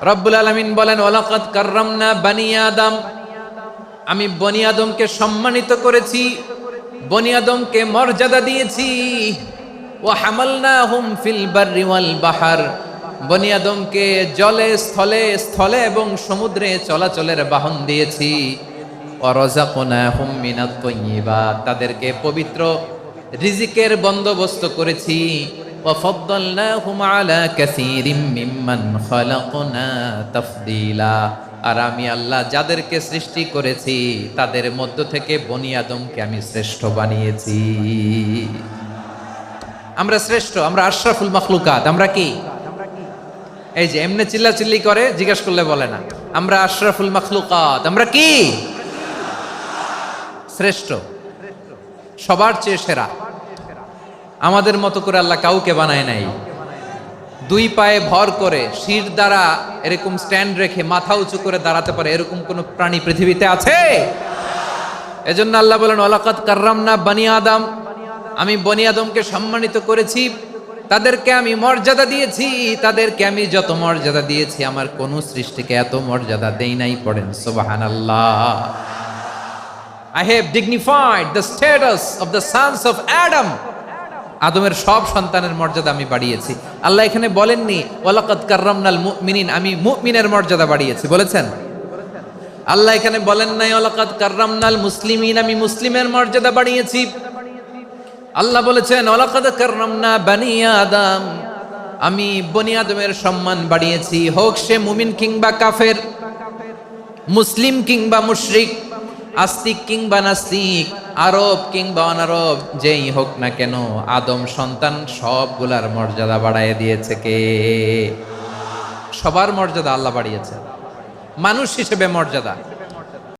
রব্বুল আলামিন বলেন ওয়ালাকাদ কাররামনা বানি আদম, আমি বনি আদমকে সম্মানিত করেছি, বনি আদমকে মর্যাদা দিয়েছি। ওয়া হামালনাহুম ফিল বাররি ওয়াল বাহর, বনি আদমকে জলে স্থলে স্থলে এবং সমুদ্রে চলাচলের বাহন দিয়েছি। ওয়া রাযাকনাহুম মিনাত তাইয়্যিবাত, তাদেরকে পবিত্র রিজিকের বন্দোবস্ত করেছি। ওয়া ফাদ্দালনাহুম আলা কাসীরিম মিম্মান খালাকনা তাফদীলা, আর আমি আল্লাহ যাদেরকে সৃষ্টি করেছি তাদের মধ্য থেকে বনি আদমকে আমি শ্রেষ্ঠ বানিয়েছি। আমরা শ্রেষ্ঠ, আমরা আশরাফুল মাখলুকাত। আমরা কি এই যে এমনি চিল্লাচিল্লি করে জিজ্ঞাসা করলে বলে না, আমরা আশরাফুল মাখলুকাত। আমরা কি শ্রেষ্ঠ, সবার চেয়ে সেরা। আমাদের মতো করে আল্লাহ কাউকে বানায় নাই। দুই পায়ে ভর করে শির দ্বারা এরকম স্ট্যান্ড রেখে মাথা উঁচু করে দাঁড়াতে পারে এরকম কোন প্রাণী পৃথিবীতে আছে? এজন্য আল্লাহ বলেন ওয়ালাকাদ কাররামনা বানি আদম, আমি বনি আদমকে সম্মানিত করেছি, তাদেরকে আমি মর্যাদা দিয়েছি। তাদেরকে আমি যত মর্যাদা দিয়েছি আমার কোন সৃষ্টিকে এত মর্যাদা দেই নাই। পড়েন সুবহানাল্লাহ। I have dignified the status of the sons of Adam. আদমের সব সন্তানের মর্যাদা আমি বাড়িয়েছি। আল্লাহ এখানে বলেননি ওয়ালাকাদ কাররামনাল মুমিনিন, আমি মুমিনের মর্যাদা বাড়িয়েছি, বলেছেন? আল্লাহ এখানে বলেন নাই ওয়ালাকাদ কাররামনাল মুসলিমিন, আমি মুসলিমের মর্যাদা বাড়িয়েছি। আল্লাহ বলেছেন ওয়ালাকাদ কাররামনা বানি আদম, আমি বনি আদমের সম্মান বাড়িয়েছি। হোক সে মুমিন কিংবা কাফের, মুসলিম কিংবা মুশরিক, আস্তিক কিংবা নাস্তিক, আরব কিংবা অনারব, যেই হোক না কেন আদম সন্তান সবগুলার মর্যাদা বাড়ায় দিয়েছে কে? সবার মর্যাদা আল্লাহ বাড়িয়েছে। মানুষ হিসেবে মর্যাদা,